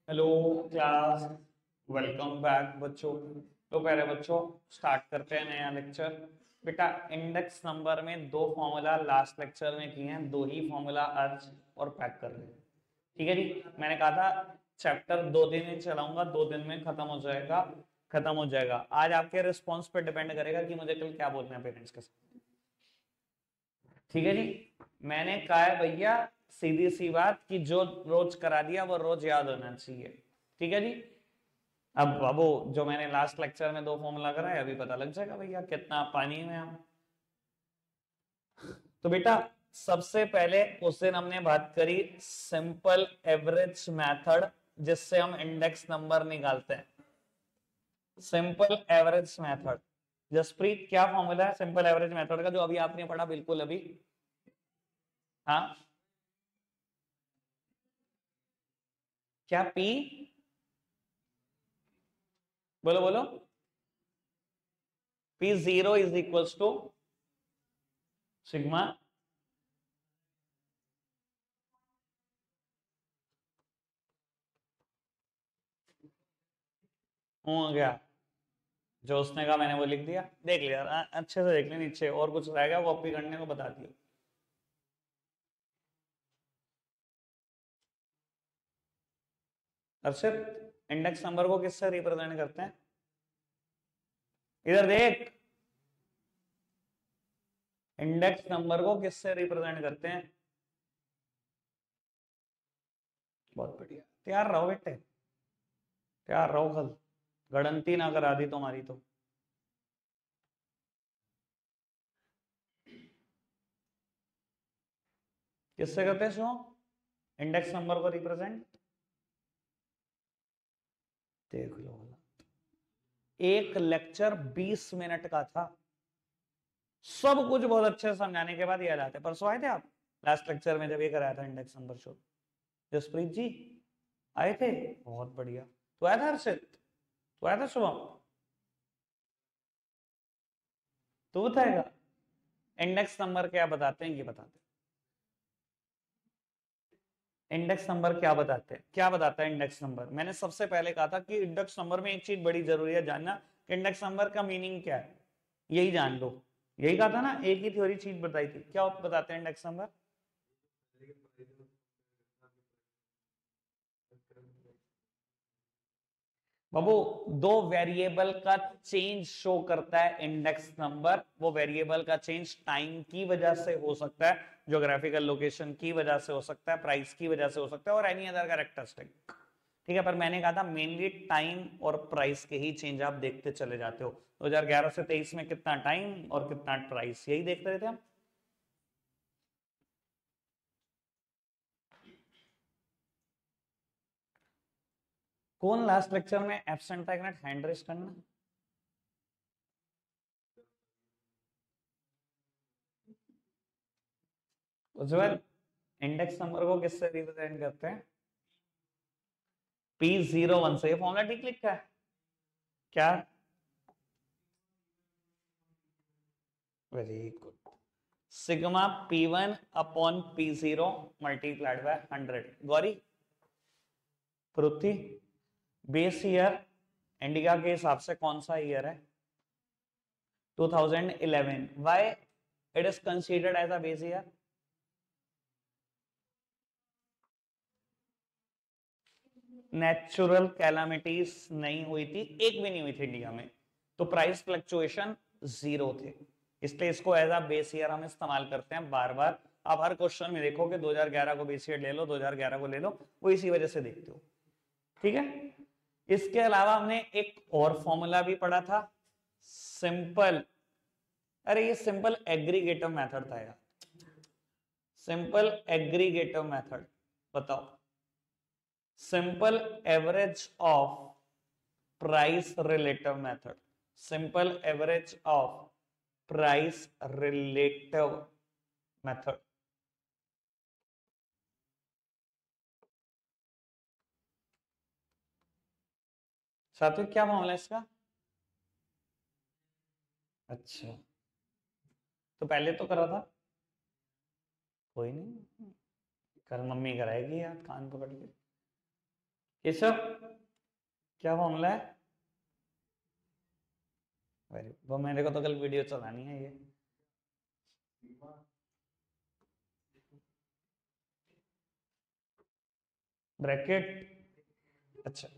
Hello class, welcome back बच्चों। तो प्यारे बच्चों, स्टार्ट करते हैं नया लेक्चर। बेटा, इंडेक्स नंबर में दो फॉर्मूला लास्ट लेक्चर में किए हैं, दो ही फॉर्मूला आज और पैक कर रहे हैं। ठीक है जी। मैंने कहा था चैप्टर 2 दिन ही चलाऊंगा, 2 दिन में खत्म हो जाएगा। खत्म हो जाएगा। आज आपके रिस्पॉन्स पे डिपेंड करेगा कि मुझे कल क्या बोलना है पेरेंट्स के साथ। ठीक है जी। मैंने कहा है भैया, सीधी सी बात कि जो रोज करा दिया वो रोज याद होना चाहिए। ठीक है जी। अब बाबू, जो मैंने लास्ट लेक्चर में दो फॉर्मूला कराया, अभी पता लग जाएगा भैया कितना पानी में हम। तो बेटा, सबसे पहले उस दिन हमने बात करी सिंपल एवरेज मेथड, जिससे हम इंडेक्स नंबर निकालते हैं। Simple average method. जसप्रीत, क्या फॉर्मूला है सिंपल एवरेज मेथड का जो अभी आपने पढ़ा? बिल्कुल अभी। हाँ, क्या पी? बोलो बोलो। P0 is equals to sigma हो गया। जो उसने कहा मैंने वो लिख दिया। देख लिया, अच्छे से देख ले, नीचे और कुछ रह गया कॉपी करने को बता दियो। अर्षित, इंडेक्स नंबर को किससे रिप्रेजेंट करते हैं? इधर देख। इंडेक्स नंबर को किससे रिप्रेजेंट करते हैं? बहुत बढ़िया, तैयार रहो बेटे, तैयार रहो। कल गणंती ना करा दी तुम्हारी तो। किससे करते हैं सुनो, इंडेक्स नंबर को रिप्रेजेंट? देख लो, एक लेक्चर 20 मिनट का था। सब कुछ बहुत अच्छे से समझाने के बाद याद आते। परसों आए थे आप लास्ट लेक्चर में जब ये कराया था इंडेक्स नंबर शो? जसप्रीत जी आए थे? बहुत बढ़िया। तो आया था हर्षित? तो आया था शुभम? तो बताएगा इंडेक्स नंबर क्या बताते हैं, ये बताते हैं। इंडेक्स नंबर क्या बताते हैं, क्या बताता है इंडेक्स नंबर? मैंने सबसे पहले कहा था कि इंडेक्स नंबर में एक चीज बड़ी जरूरी है जानना, कि इंडेक्स नंबर का मीनिंग क्या है। यही जान लो। यही कहा था ना, एक ही थ्योरी चीज बताई थी। क्या बताते हैं इंडेक्स नंबर? बाबू, दो वेरिएबल का चेंज शो करता है इंडेक्स नंबर। वो वेरिएबल का चेंज टाइम की वजह से हो सकता है, ज्योग्राफिकल लोकेशन की वजह से हो सकता है, प्राइस की वजह से हो सकता है, और एनी अदर कैरेक्टरिस्टिक। ठीक है, पर मैंने कहा था मेनली टाइम और प्राइस के ही चेंज आप देखते चले जाते हो। 2011 से 23 में कितना टाइम और कितना प्राइस, यही देखते रहते हम। कौन लास्ट लेक्चर में एब्सेंट था? एक मिनट, हैंड रेस करना। उज्जवल, इंडेक्स नंबर को किससे रिप्रेजेंट करते हैं? P01 से। ये फॉर्मूला ठीक लिखा है क्या? Very good. Sigma P1 upon P0 multiplied by 100। Gauri, Prithvi, base year India के हिसाब से कौन सा ईयर है? 2011। Why it is considered as a base year? Natural calamities नहीं हुई थी, एक भी नहीं हुई थी इंडिया में, तो प्राइस फ्लक्चुएशन जीरो थे। इसलिए इसको एज अ बेस ईयर हम इस्तेमाल करते हैं बार बार। आप हर क्वेश्चन में देखो कि 2011 को बेस ईयर ले लो, 2011 को ले लो, वो इसी वजह से देखते हो। ठीक है। इसके अलावा हमने एक और फॉर्मूला भी पढ़ा था, सिंपल, अरे ये सिंपल एग्रीगेटिव मेथड था यार। सिंपल एग्रीगेटिव मेथड, बताओ। Simple average of price relative method. Simple average of price relative method. सात्विक, क्या मामला है इसका? अच्छा, तो पहले तो करा था। कोई नहीं, कल मम्मी कराएगी यार, कान पकड़ के। केशव क्या फॉर्मूला है? वेरी, वो मेरे को तो कल वीडियो चलानी है ये। ब्रैकेट, अच्छा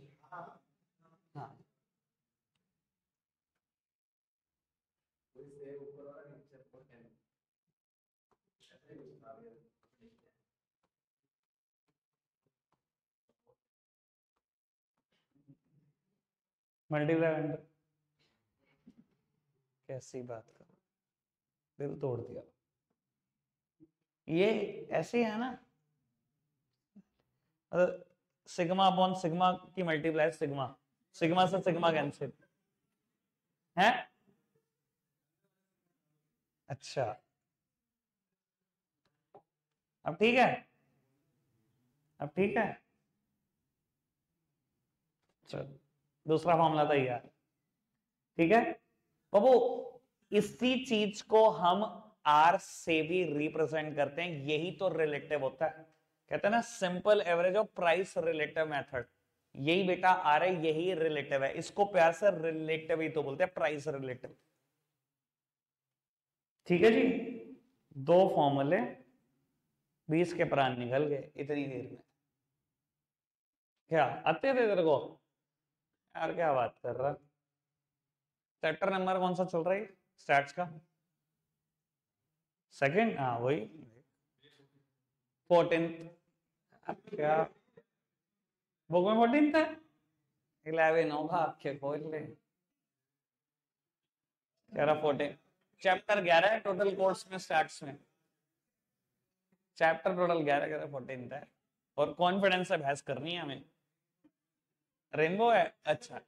हाँ, मल्टीप्लाई अंडर, कैसी बात कर, दिल तोड़ दिया। ये ऐसे ही है ना, सिग्मा अपॉन सिग्मा की मल्टीप्लाई सिग्मा, सिग्मा से सिग्मा कैंसिल है। अच्छा अब ठीक है, अब ठीक है, चल दूसरा मामला तैयार, ठीक है बाबू। इसी चीज को हम आर से भी रिप्रेजेंट करते हैं, यही तो रिलेटिव होता है, कहते हैं ना simple average of price relative method, यही बेटा आ रहा है, यही रिलेटिव है, इसको प्यार से रिलेटिव ही तो बोलते हैं, प्राइस रिलेटिव। ठीक है जी, दो फॉर्मूले 20 के प्राण निकल गए इतनी देर में। क्या आते थे तेरे को यार, क्या बात कर रहा। चैप्टर नंबर कौन सा चल रहा है स्टैट्स का? सेकंड, हाँ वही 14th। क्या बुक में 14th है? 11 होगा, आंखें खोल ले। कह रहा 14, चैप्टर 11 है टोटल कोर्स में स्टैट्स में, चैप्टर टोटल 11 कह रहा 14th है, और कॉन्फिडेंस से बहस करनी है हमें। रेनबो है, अच्छा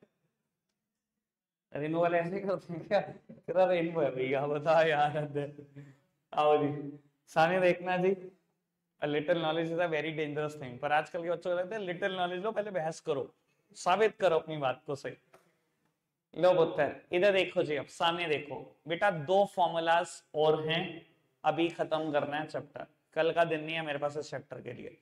रेनबो वाले ऐसे करते हैं क्या? तेरा रेनबो है भैया, बता यार। आओ जी, सामने देखना जी। Little knowledge is a very dangerous thing, पर आजकल के बच्चों को लगता है लिटिल नॉलेज लो, पहले बहस करो, साबित करो अपनी बात को सही। लो पुत्र, इधर देखो जी, अब सामने देखो बेटा, दो फॉर्मूलाज और हैं, अभी खत्म करना है चैप्टर, कल का दिन नहीं है मेरे पास इस चैप्टर के लिए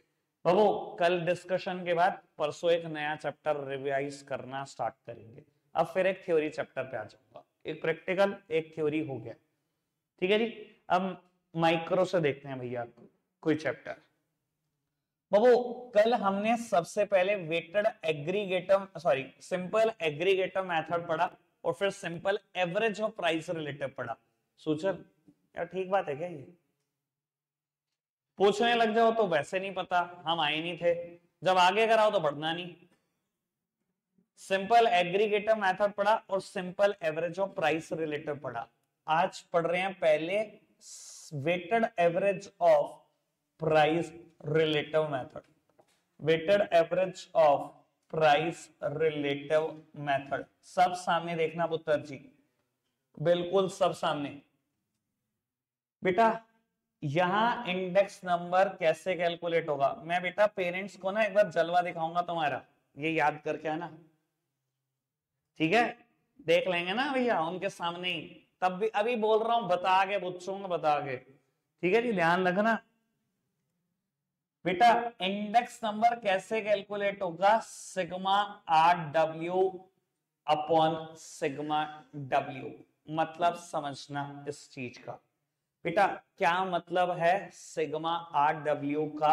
बाबू। कल डिस्कशन के बाद परसों एक नया चैप्टर रिवाइज करना स्टार्ट करेंगे। अब फिर एक थ्योरी चैप्टर पे आ जाऊंगा, एक प्रैक्टिकल एक थ्योरी हो गया, ठीक है जी। अब माइक्रो से देखते हैं भैया कोई चैप्टर। बाबू कल हमने सबसे पहले weighted aggregator, sorry simple aggregator method पढ़ा, और फिर simple average of price relative पढ़ा। सूचल यार ठीक बात है क्या ये? पूछने लग जाओ तो वैसे नहीं पता, हम आए नहीं थे, जब आगे कराओ तो पढ़ना नहीं। सिंपल एग्रीगेटर मेथड पढ़ा और simple average of price relative पढ़ा। आज पढ़ रहे हैं पहले weighted average of price relative method, weighted average of price relative method. सब सामने देखना पुत्र जी, बिल्कुल सब सामने। बेटा यहां इंडेक्स नंबर कैसे कैलकुलेट होगा, मैं बेटा पेरेंट्स को ना एक बार जलवा दिखाऊंगा तुम्हारा, ये याद करके है ना, ठीक है देख लेंगे ना भैया उनके सामने ही, तब भी अभी बोल रहा हूं बता के पूछूंगा, बता के, ठीक है जी ध्यान रखना। बेटा इंडेक्स नंबर कैसे कैलकुलेट होगा, sigma R W upon sigma W, मतलब समझना इस चीज का। बेटा क्या मतलब है सिग्मा आर डब्ल्यू का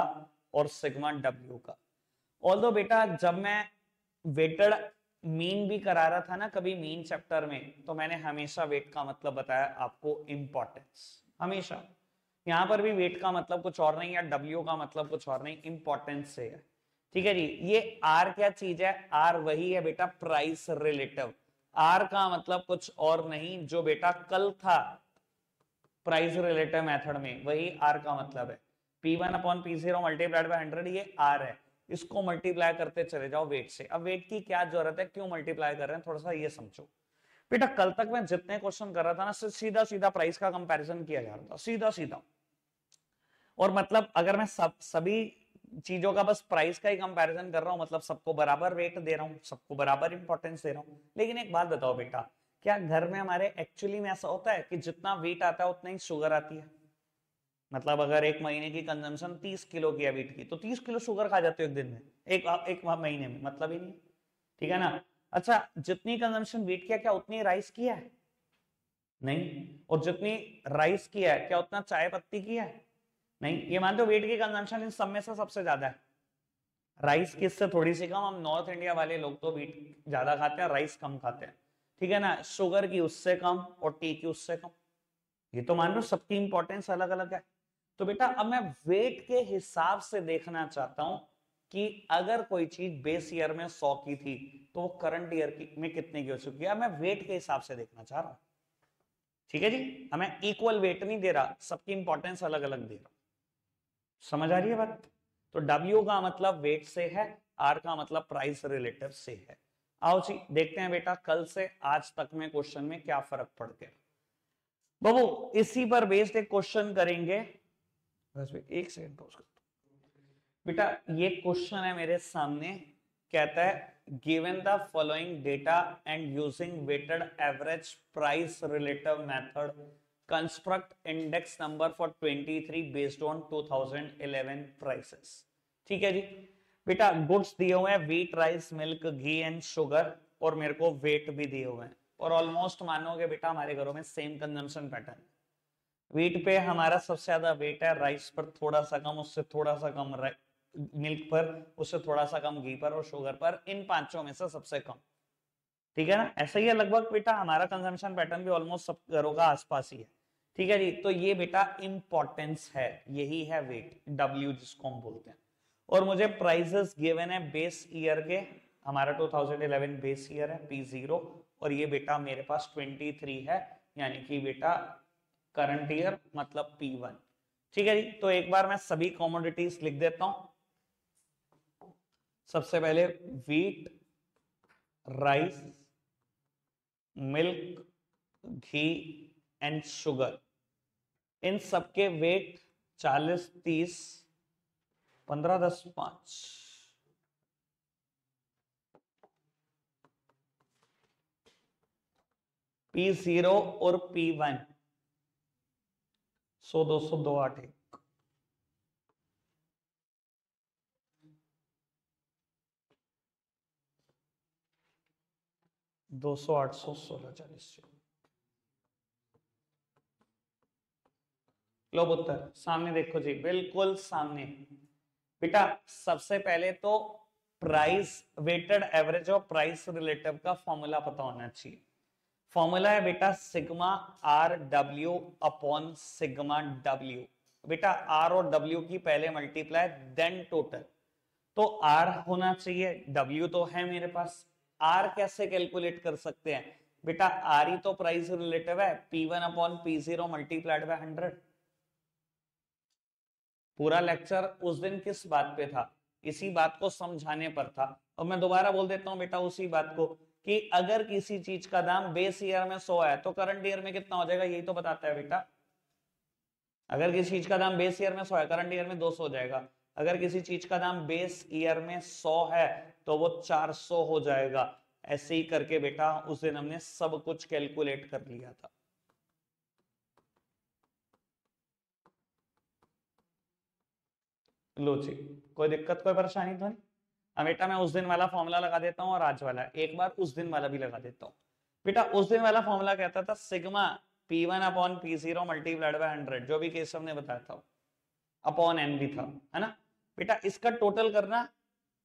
और सिग्मा डब्ल्यू का? ऑल्दो बेटा जब मैं वेटेड मीन भी करा रहा था ना कभी मीन चैप्टर में, तो मैंने हमेशा वेट का मतलब बताया आपको, इंपॉर्टेंस हमेशा। यहां पर भी वेट का मतलब कुछ और नहीं, या डब्ल्यू का मतलब कुछ और नहीं, इंपॉर्टेंस से है, ठीक है जी। ये आर क्या चीज है, आर वही है बेटा प्राइस रिलेटिव, आर का मतलब कुछ और नहीं, जो बेटा कल था प्राइस रिलेटिव मेथड में, वही आर का मतलब है। P1 upon P0 multiplied by 100, ये आर है, इसको मल्टीप्लाई करते चले जाओ वेट से। अब वेट की क्या जरूरत है, क्यों मल्टीप्लाई कर रहे हैं, थोड़ा सा ये समझो। बेटा कल तक मैं जितने क्वेश्चन कर रहा था ना, सीधा सीधा प्राइस का कंपैरिजन किया जा रहा था, सीधा सीधा, और मतलब अगर मैं सभी चीजों का बस प्राइस का ही कंपैरिजन कर रहा हूं, मतलब सबको बराबर वेट दे रहा हूं, सबको बराबर इंपॉर्टेंस दे रहा हूं। लेकिन एक बात बताओ बेटा, क्या घर में हमारे एक्चुअली में ऐसा होता है कि जितना वेट आता है उतना ही शुगर आती है? मतलब अगर एक महीने की कंजम्पशन 30 किलो की है वीट की, तो 30 किलो शुगर खा जाते हो एक दिन में, एक महीने में, मतलब ही नहीं, ठीक है ना। अच्छा, जितनी कंजम्पशन वीट की है क्या उतनी राइस की है? नहीं। और जितनी राइस की है क्या उतना चाय पत्ती की है? नहीं। ये मानते हो वीट की कंजम्पशन इन सब में से सबसे ज्यादा है। राइस की इससे थोड़ी सी कम, हम नॉर्थ इंडिया वाले लोग तो वीट ज्यादा खाते हैं, राइस कम खाते हैं, ठीक है ना। शुगर की उससे कम और टी की उससे कम। ये तो मान लो सबकी इंपॉर्टेंस अलग अलग है। तो बेटा अब मैं वेट के हिसाब से देखना चाहता हूं कि अगर कोई चीज बेस ईयर में 100 की थी तो वो करंट ईयर में कितने की हो चुकी है, मैं वेट के हिसाब से देखना चाह रहा हूं, ठीक है जी। हमें इक्वल वेट नहीं दे रहा, सबकी इंपॉर्टेंस अलग अलग दे रहा। समझ आ रही है बात? तो W का मतलब वेट से है, R का मतलब प्राइस रिलेटिव से है। आओ जी देखते हैं बेटा कल से आज तक में क्वेश्चन में क्या फर्क पड़ गया। बाबू इसी पर बेस्ड एक क्वेश्चन करेंगे। बस एक सेकंड पॉज कर। बेटा ये क्वेश्चन है मेरे सामने, कहता है given the following data and using weighted average price relative method construct index number for 23 based on 2011 prices. ठीक है जी। बेटा गुड्स दिए हुए हैं wheat, rice, milk, ghee and sugar, और मेरे को वेट भी दिए हुए हैं, और ऑलमोस्ट मानोगे बेटा हमारे घरों में सेम कंजम्पशन पैटर्न। व्हीट पे हमारा सबसे ज्यादा वेट है, राइस पर थोड़ा सा कम, उससे थोड़ा सा कम मिल्क पर, उससे थोड़ा सा कम घी पर, और शुगर पर, इन पांचों में से सबसे कम, ठीक है ना। ऐसा ही है लगभग बेटा, हमारा कंजम्पशन पैटर्न भी ऑलमोस्ट सब घरों का आसपास ही है, ठीक है जी। तो ये बेटा इंपॉर्टेंस है, यही है वेट, डब्ल्यू जिसको हम बोलते हैं। और मुझे प्राइसेस गिवन है बेस ईयर के, हमारा 2011 बेस ईयर है P0, और ये बेटा मेरे पास 23 है, यानी कि बेटा करंट ईयर मतलब P1, ठीक है जी। तो एक बार मैं सभी कॉमोडिटीज लिख देता हूं। सबसे पहले wheat, rice, milk, ghee and sugar, इन सबके वेट 40, 30, 15, 10, 5। P0 और P1 100, 200, 2, 8, 1, 200, 800, 16, 40। लो पुत्र सामने देखो जी, बिल्कुल सामने। बेटा सबसे पहले तो प्राइस वेटेड एवरेज और प्राइस रिलेटिव का फॉर्मूला पता होना चाहिए। फॉर्मूला है बेटा sigma R W upon sigma W. बेटा आर और डब्ल्यू की पहले मल्टीप्लाई देन टोटल, तो आर होना चाहिए, डब्ल्यू तो है मेरे पास। आर कैसे कैलकुलेट कर सकते हैं बेटा, आर ही तो प्राइस रिलेटिव है, P1 upon P0 multiplied by 100। पूरा लेक्चर उस दिन किस बात पे था, इसी बात को समझाने पर था। और मैं दोबारा बोल देता हूं बेटा उसी बात को, कि अगर किसी चीज का दाम बेस ईयर में 100 है तो करंट ईयर में कितना हो जाएगा, यही तो बताता है बेटा। अगर किसी चीज का दाम बेस ईयर में 100 है, करंट ईयर में 200 हो जाएगा। अगर किसी चीज का दाम बेस ईयर में 100 है तो वो 400 हो जाएगा। ऐसे ही करके बेटा उस दिन हमने सब कुछ कैलकुलेट कर लिया था। लो जी, कोई दिक्कत कोई परेशानी तो नहीं। अब बेटा मैं उस दिन वाला फॉर्मूला लगा देता हूँ और आज वाला, एक बार उस दिन वाला भी लगा देता हूँ। बेटा उस दिन वाला फॉर्मूला कहता था sigma P1 upon P0 multiplied by 100, जो भी केशव ने बताया था, अपॉन एन भी था, है ना। बेटा इसका टोटल करना,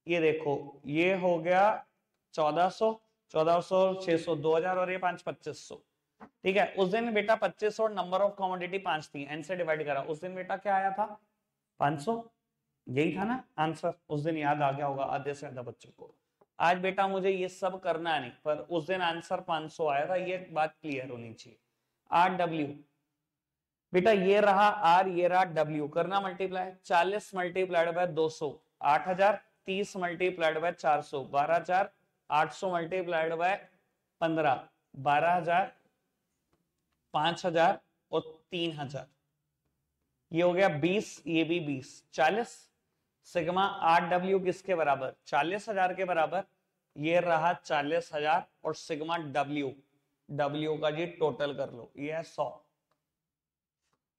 ये देखो ये हो गया 1400, 1400, 600, 2000, और ये 5, 2500, ठीक है। उस दिन बेटा 2500 और नंबर ऑफ कमोडिटी 5 थी, एन से डिवाइड करा, उस दिन बेटा क्या आया था 500, यही था ना आंसर। उस दिन याद आ गया होगा आधे से ज्यादा बच्चों को। आज बेटा मुझे ये सब करना नहीं, पर उस दिन आंसर 500 आया था, ये बात क्लियर होनी चाहिए। आर डब्ल्यू, बेटा ये रहा आर, ये रहा डब्ल्यू, करना multiply, 40 multiplied by 200 8000, 30 multiplied by 400 12000, 800 multiplied by 15 12000, 5000 और 3000, ये हो गया 20, ये भी 20, 40। सिग्मा आर डब्ल्यू किसके बराबर, 40,000 के बराबर, ये रहा 40,000, और सिग्मा डब्ल्यू, डब्ल्यू का जी टोटल कर लो, ये है 100,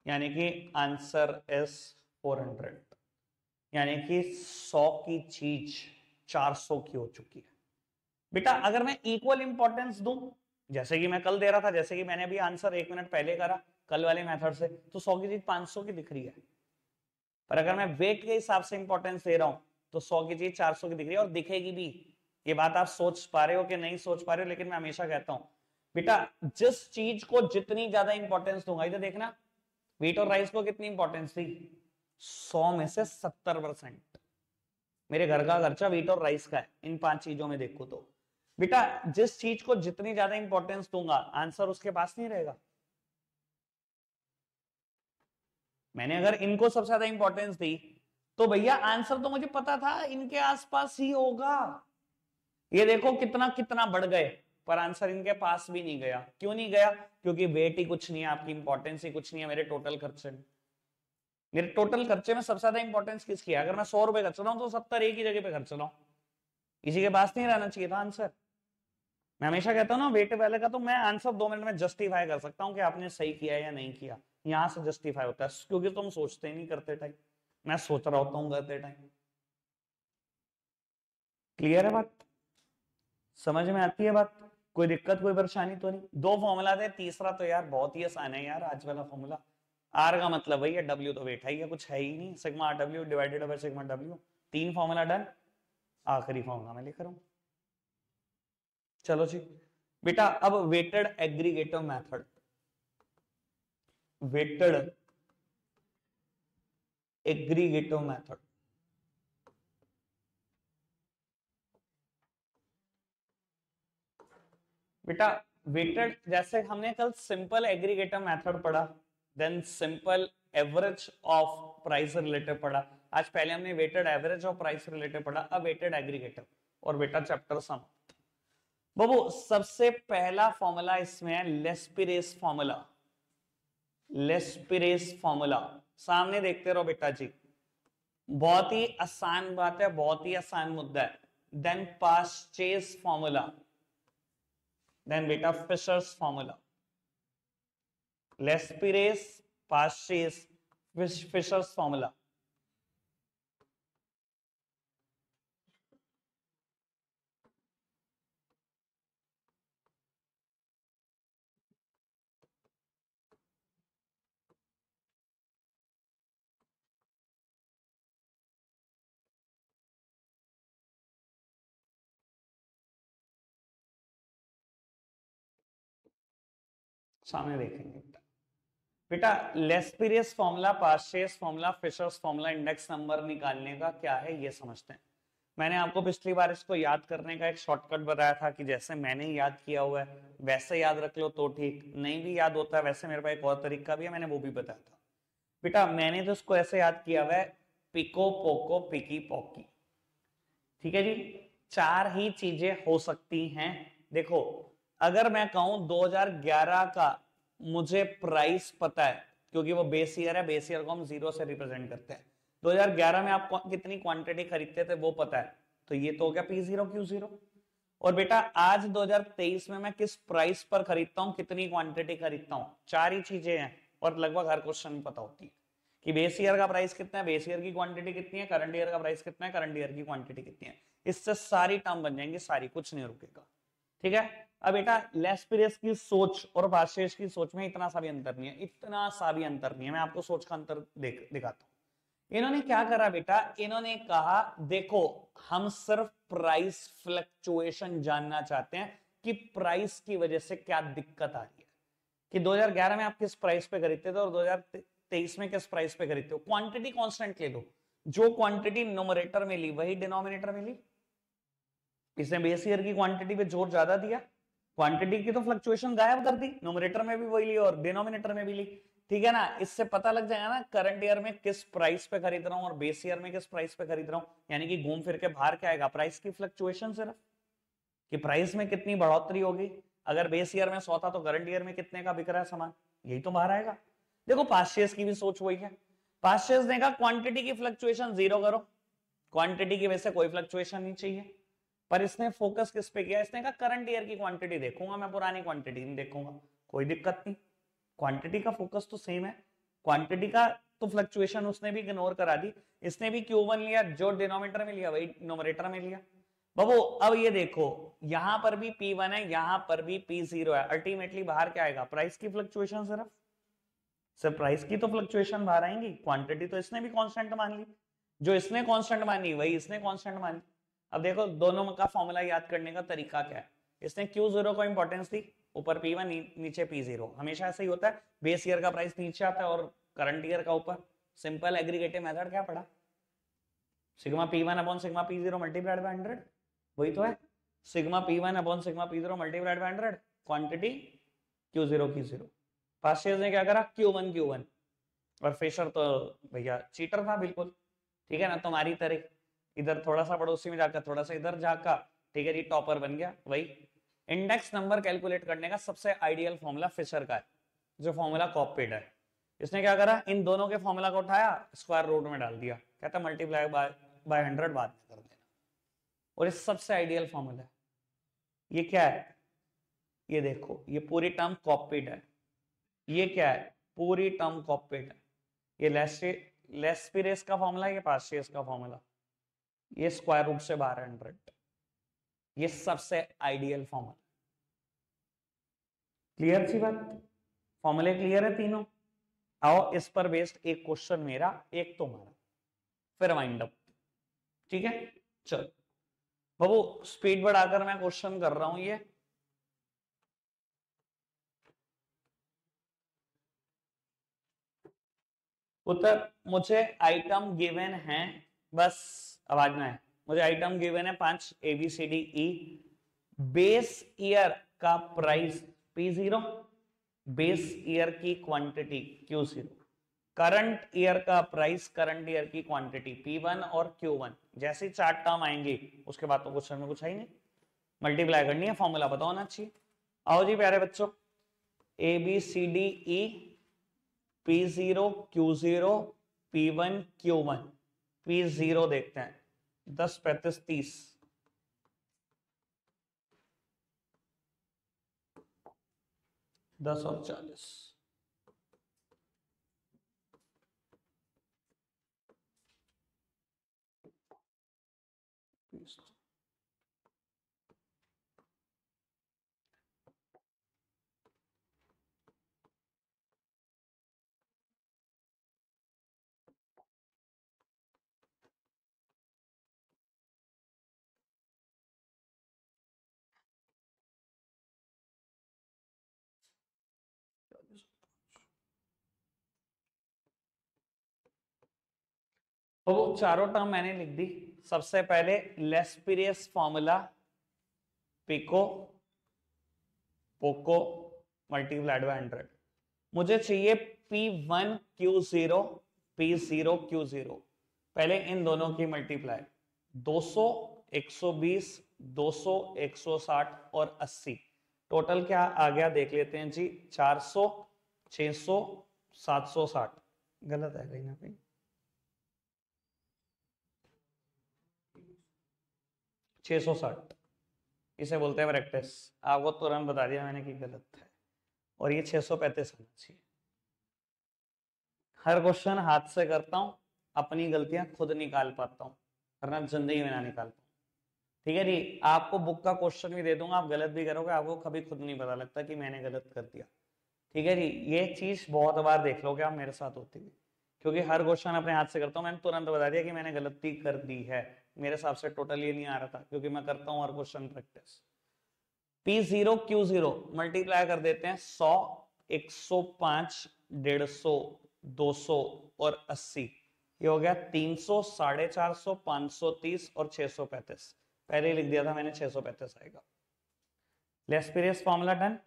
यानी कि आंसर इज 400, यानी कि 100 की चीज 400 की हो चुकी है। बेटा अगर मैं इक्वल इंपॉर्टेंस दूं, जैसे कि मैं कल दे रहा था, जैसे कि मैंने अभी आंसर 1 मिनट पहले करा कल वाले मेथड से, तो 100 की चीज 500 की दिख रही है। पर अगर मैं वेट के हिसाब से इंपॉर्टेंस दे रहा हूं तो 100 की चीज 400 की दिख रही है और दिखेगी भी। ये बात आप सोच पा रहे हो कि नहीं सोच पा रहे हो, लेकिन मैं हमेशा कहता हूं बेटा जिस चीज को जितनी ज्यादा इंपॉर्टेंस दूंगा, इधर देखना व्हीट और राइस को कितनी इंपॉर्टेंस थी, 100 में से 70%। मेरे घर का खर्चा व्हीट और राइस का है इन 5 चीजों में देखो तो। बेटा जिस चीज को जितनी ज्यादा इंपॉर्टेंस दूंगा आंसर उसके पास नहीं रहेगा। मैंने अगर इनको सबसे ज्यादा इंपॉर्टेंस दी तो भैया आंसर तो मुझे पता था इनके आसपास ही होगा। ये देखो कितना कितना बढ़ गए, पर आंसर इनके पास भी नहीं गया। क्यों नहीं गया? क्योंकि वेट ही कुछ नहीं है, आपकी इंपॉर्टेंस ही कुछ नहीं है मेरे टोटल खर्चे में। मेरे टोटल खर्चे में सबसे ज्यादा इंपॉर्टेंस किसकी है? अगर मैं 100 रुपए खर्च रहा हूं तो 70 एक ही जगह पे खर्च रहा हूं, इसी के पास नहीं रहना चाहिए था आंसर। मैं हमेशा कहता हूँ ना वेट वाले का तो मैं आंसर 2 मिनट में जस्टिफाई कर सकता हूँ कि आपने सही किया या नहीं किया, यहां से जस्टिफाई होता है, क्योंकि तुम सोचते ही नहीं करते टाइम, मैं सोच रहा होता हूँ करते टाइम। क्लियर है बात? समझ में आती है बात? कोई दिक्कत कोई परेशानी तो नहीं? 2 फॉर्मूला थे, तीसरा तो यार बहुत ही आसान है यार आज वाला फॉर्मूला। आर का मतलब वही है, डब्ल्यू तो वेट है ही है, कुछ है ही नहीं, sigma R W divided by sigma W. 3 formula done, आखिरी फॉर्मूला मैं लिख रहा हूं। चलो जी बेटा अब weighted aggregator method, weighted aggregator method. बेटा वेटेड, जैसे हमने कल सिंपल एग्रीगेटर मेथड पढ़ा, then simple average of price related पढ़ा, आज पहले हमने weighted average of price related पढ़ा, अब वेटेड एग्रीगेटर। और बेटा चैप्टर सम बाबू सबसे पहला फॉर्मूला इसमें है लेस्पिरेस फॉर्मूला, लेस्पिरेस फॉर्मूला सामने देखते रहो बेटा जी, बहुत ही आसान बात है, बहुत ही आसान मुद्दा है। देन पास्चेस फॉर्मूला, देन बेटा Fisher's formula, Laspeyres, Paasche's, Fisher's formula. सामने देखेंगे बेटा, बेटा Laspeyres formula, Paasche's formula, Fisher's formula, index number निकालने का क्या है ये समझते हैं। मैंने आपको पिछली बार इसको याद करने का एक शॉर्टकट बताया था कि जैसे मैंने याद किया हुआ है वैसे याद रख लो तो ठीक, नहीं भी याद होता है वैसे मेरे पास एक और तरीका भी है, मैंने वो भी बताया था। बेटा मैंने तो इसको ऐसे याद किया हुआ है, पिको पोको पिकी पॉकी। ठीक है जी, 4 ही चीजें हो सकती हैं। देखो अगर मैं कहूं 2011 का मुझे प्राइस पता है, क्योंकि वो बेस ईयर है, बेस ईयर को हम 0 से रिप्रेजेंट करते हैं। 2011 में आप कितनी क्वांटिटी खरीदते थे वो पता है, तो ये तो हो गया P0 Q0। और बेटा आज 2023 में मैं किस प्राइस पर खरीदता हूं, कितनी क्वांटिटी खरीदता हूं, 4 ही चीजें हैं और लगभग हर क्वेश्चन में पता होती है कि बेस ईयर का प्राइस कितना है, बेस ईयर की क्वांटिटी कितनी है, करंट ईयर का प्राइस कितना है, करंट ईयर की क्वांटिटी कितनी है। इससे सारी टर्म बन जाएंगी, सारी, कुछ नहीं रुकेगा। ठीक है, अब बेटा लेस्पिरेस की सोच और पास्चेस की सोच में इतना सा भी अंतर नहीं है, इतना सा भी अंतर नहीं है। मैं आपको सोच का अंतर दिखाता हूं। इन्होंने क्या करा बेटा, इन्होंने कहा देखो हम सिर्फ प्राइस फ्लक्चुएशन जानना चाहते हैं कि प्राइस की वजह से क्या दिक्कत आ रही है, कि 2011 में आप किस प्राइस पे खरीदते थे और 2023 में किस प्राइस पे खरीदते हो। क्वांटिटी कांस्टेंट ले लो, जो क्वांटिटी न्यूमरेटर में ली वही डिनोमिनेटर में ली। इसने बेस ईयर की क्वांटिटी पे जोर ज्यादा दिया, क्वांटिटी की तो फ्लक्चुएशन गायब कर दी, न्यूमरेटर में भी वही ली और डिनोमिनेटर में भी ली। ठीक है ना, इससे पता लग जाएगा ना करंट ईयर में किस प्राइस पे खरीद रहा हूं और बेस ईयर में किस प्राइस पे खरीद रहा हूं। यानी कि घूम फिर के बाहर क्या आएगा, प्राइस की फ्लक्चुएशन सिर्फ, कि प्राइस में कितनी बढ़ोतरी होगी। अगर बेस ईयर में 100 था तो करंट ईयर में कितने का बिक रहा है सामान, यही तो बाहर आएगा। देखो पास्चेस की भी सोच वही है, पास्चेस ने कहा क्वांटिटी की फ्लक्चुएशन 0 करो, क्वांटिटी की वजह से कोई फ्लक्चुएशन नहीं चाहिए। पर इसने फोकस किस पे किया, इसने कहा करंट ईयर की क्वांटिटी देखूंगा मैं, पुरानी क्वांटिटी नहीं देखूंगा। कोई दिक्कत नहीं, क्वांटिटी का फोकस तो सेम है, क्वांटिटी का तो फ्लक्चुएशन उसने भी इग्नोर करा दी, इसने भी Q1 लिया, जो डिनोमिनेटर में लिया वही न्यूमरेटर में लिया। बाबू अब ये देखो, यहां पर भी P1 है, यहां पर भी P0 है, अल्टीमेटली बाहर क्या आएगा, प्राइस की फ्लक्चुएशन। सिर्फ प्राइस की तो फ्लक्चुएशन बाहर आएंगी, क्वांटिटी तो इसने भी कांस्टेंट मान ली, जो इसने कांस्टेंट मानी वही इसने कांस्टेंट मानी। अब देखो दोनों का फॉर्मूला याद करने का तरीका क्या है, इसने Q0 को इंपॉर्टेंस दी, ऊपर P1 नीचे P0, हमेशा ऐसा ही होता है, बेस ईयर का प्राइस नीचे आता है और करंट ईयर का ऊपर। सिंपल एग्रीगेटिव मेथड क्या पढ़ा, sigma P1 upon sigma P0 multiplied by 100, वही तो है, sigma P1 upon sigma P0 multiplied by 100, quantity Q0 Q0। पास्टियर्स ने क्या करा, Q1 और फिशर तो भैया चीटर था बिल्कुल, ठीक है ना, तुम्हारी तरह इधर थोड़ा सा पड़ोसी में जाकर थोड़ा सा इधर जाकर, ठीक है जी, टॉपर बन गया। वही इंडेक्स नंबर कैलकुलेट करने का सबसे आइडियल फॉर्मूला फिशर का है, जो फॉर्मूला कॉपीड है। इसने क्या करा, इन दोनों के फॉर्मूला को उठाया, स्क्वायर रूट में डाल दिया, कहता मल्टीप्लाई बाय 100 बाद में कर देना, और ये सबसे आइडियल फॉर्मूला है। ये क्या है, ये देखो, ये पूरी टर्म कॉपीड है, ये क्या है, पूरी टर्म कॉपीड है, ये लेस्पिरेस का फॉर्मूला, ये पास्टियर्स का फॉर्मूला, ये स्क्वायर रूट से बाहर 100, ये सबसे आइडियल फॉर्मूला। क्लियर सी बात, फॉर्मूले क्लियर है तीनों। आओ इस पर बेस्ड एक क्वेश्चन मेरा एक तुम्हारा, फिर वाइंड अप, ठीक है। चलो बाबू स्पीड बढ़ाकर मैं क्वेश्चन कर रहा हूं, ये उत्तर मुझे आइटम गिवन है, बस आवाज ना है, मुझे आइटम गिवन है 5 ABCDE, बेस ईयर का प्राइस P0, बेस ईयर की क्वांटिटी Q0, करंट ईयर का प्राइस, करंट ईयर की क्वांटिटी P1 और Q1। जैसे ही 4 टर्म आएंगे उसके बाद तो क्वेश्चन में कुछ है ही नहीं, मल्टीप्लाई करनी है, फॉर्मूला पता होना चाहिए। आओ जी प्यारे बच्चों, ABCDE, P0 Q0 P1 Q1, P0 देखते हैं, 10 35 30, 10 और 40, तो वो चारों टर्म मैंने लिख दी। सबसे पहले लेस्पिरियस फॉर्मूला, पिको पोको मल्टीप्लाइड बाय 100, मुझे चाहिए P1 Q0 P0 Q0, पहले इन दोनों की मल्टीप्लाई, 200 120 200 160 और 80, टोटल क्या आ गया देख लेते हैं जी, 400 600 760, गलत है कहीं ना कहीं, 660, इसे बोलते हैं प्रैक्टिस, आपको तुरंत बता दिया मैंने कि गलत है, और ये 635 होना चाहिए। हर क्वेश्चन हाथ से करता हूं, अपनी गलतियां खुद निकाल पाता हूं, वरना जिंदगी में ना निकाल पाऊं, ठीक है जी। आपको बुक का क्वेश्चन भी दे दूंगा, आप गलत भी करोगे, आपको कभी खुद नहीं पता लगता कि मैंने गलत कर दिया, ठीक है जी। ये चीज बहुत बार देख लोगे आप मेरे साथ होती हुई, क्योंकि हर क्वेश्चन अपने हाथ से करता हूं, मैंने तुरंत बता दिया कि मैंने गलती कर दी है, मेरे हिसाब से टोटल ये नहीं आ रहा था, क्योंकि मैं करता हूं हर question practice. P0 Q0 multiply कर देते हैं, 100 105 150 200 और 80, ये हो गया 300 450 530 और 635, पहले ही लिख दिया था मैंने 635 आएगा। लेस्पिरियस फॉर्मूला डन,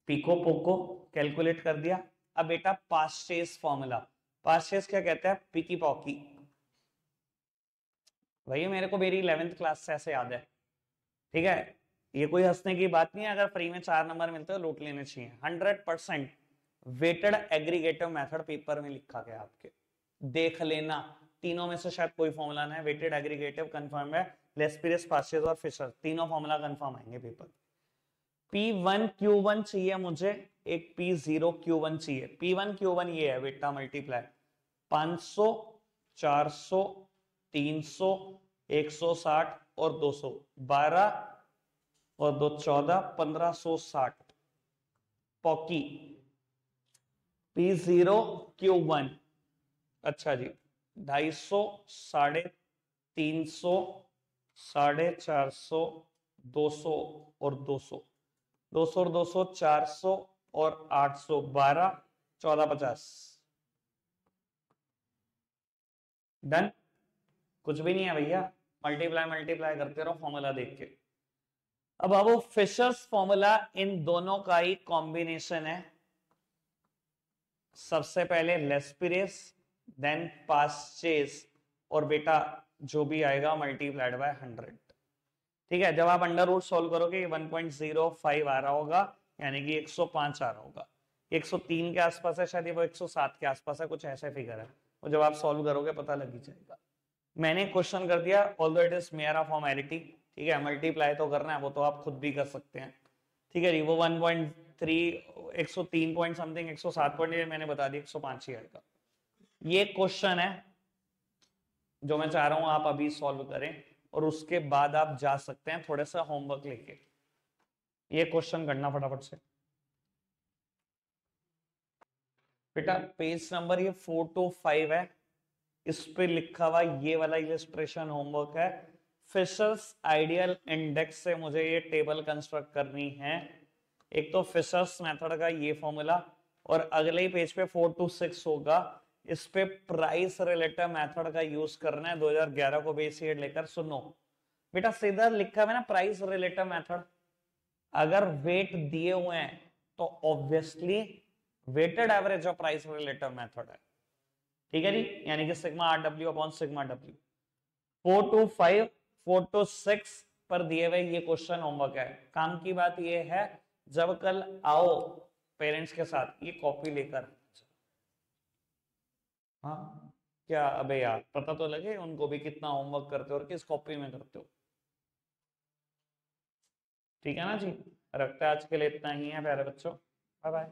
पिको पोको कैलकुलेट कर दिया। अब बेटा पास्टेस फॉर्मूला, पास्टेस क्या कहता है, पिकी पॉकी, भैया मेरे को मेरी 11th क्लास से ऐसे याद है, ठीक है, ये कोई हंसने की बात नहीं है, अगर फ्री में 4 नंबर मिलते हो लूट लेने चाहिए। 100% वेटेड एग्रीगेटिव मेथड पेपर में लिखा गया, आपके देख लेना, तीनों में से शायद कोई फॉर्मूला ना है, वेटेड एग्रीगेटिव कंफर्म है, लेस्पिरियस पास्टियर्स और फिशर तीनों फॉर्मूला कंफर्म आएंगे पेपर। P1Q1 चाहिए मुझे, एक P0Q1 चाहिए। P1Q1 ये है बेटा मल्टीप्लाई 500, 400, 300, 160 और 200, 12 और 2 14, 1560 पॉकी P0Q1। अच्छा जी, 250, 350, 450, 200 और 200, 200 और 200, 400 और 800, 12, 14, 50 डन। कुछ भी नहीं है भैया, मल्टीप्लाई मल्टीप्लाई करते रहो फॉर्मूला देख के। अब वो फिशर्स फॉर्मूला इन दोनों का ही कॉम्बिनेशन है। सबसे पहले लेस्पिरेस, देन पास्चेस, और बेटा जो भी आएगा मल्टीप्लाइड बाय 100। ठीक है, जब आप अंडर रूट सोल्व करोगे 1.05 आ रहा होगा, यानी कि 105 आ रहा होगा। 103 के आसपास है शायद, वो 107 के आसपास है, कुछ ऐसे फिगर है। और जब आप सॉल्व करोगे पता लग ही जाएगा। मैंने क्वेश्चन कर दिया, ऑल्दो इट इज मेरा फॉर्मेलिटी। ठीक है, मल्टीप्लाई तो करना है, वो तो आप खुद भी कर सकते हैं। ठीक है जी, वो 1.3 103 पॉइंट समथिंग 107 पॉइंट मैंने बता दिया, 105 ही आएगा। ये क्वेश्चन है जो मैं चाह रहा हूं आप अभी सॉल्व करें, और उसके बाद आप जा सकते हैं थोड़ा सा होमवर्क लेके। ये क्वेश्चन करना फटाफट से बेटा। पेज नंबर ये 4 to 5 है, इस पे लिखा हुआ ये वाला इलस्ट्रेशन होमवर्क है। फिशर्स आइडियल इंडेक्स से मुझे ये टेबल कंस्ट्रक्ट करनी है। एक तो फिशर्स मेथड का ये फॉर्मूला, और अगले ही पेज पे 4 to 6 होगा, इस पे प्राइस रिलेटिव मेथड का यूज करना है 2011 को बेस ईयर लेकर। सुनो बेटा, सीधा लिखा है ना प्राइस रिलेटिव मेथड। अगर वेट दिए हुए हैं तो obviously weighted average of price relative method है। ठीक है जी, यानी कि sigma R W upon sigma W. 4 to 5, 4 to 6 पर दिए हुए ये क्वेश्चन होमवर्क है। काम की बात ये है, जब कल आओ पेरेंट्स के साथ ये कॉपी लेकर। हाँ क्या, अबे यार पता तो लगे उनको भी कितना होमवर्क करते हो और किस कॉपी में करते हो। ठीक है ना जी, रखते हैं आज के लिए इतना ही है प्यारे बच्चों, बाय बाय।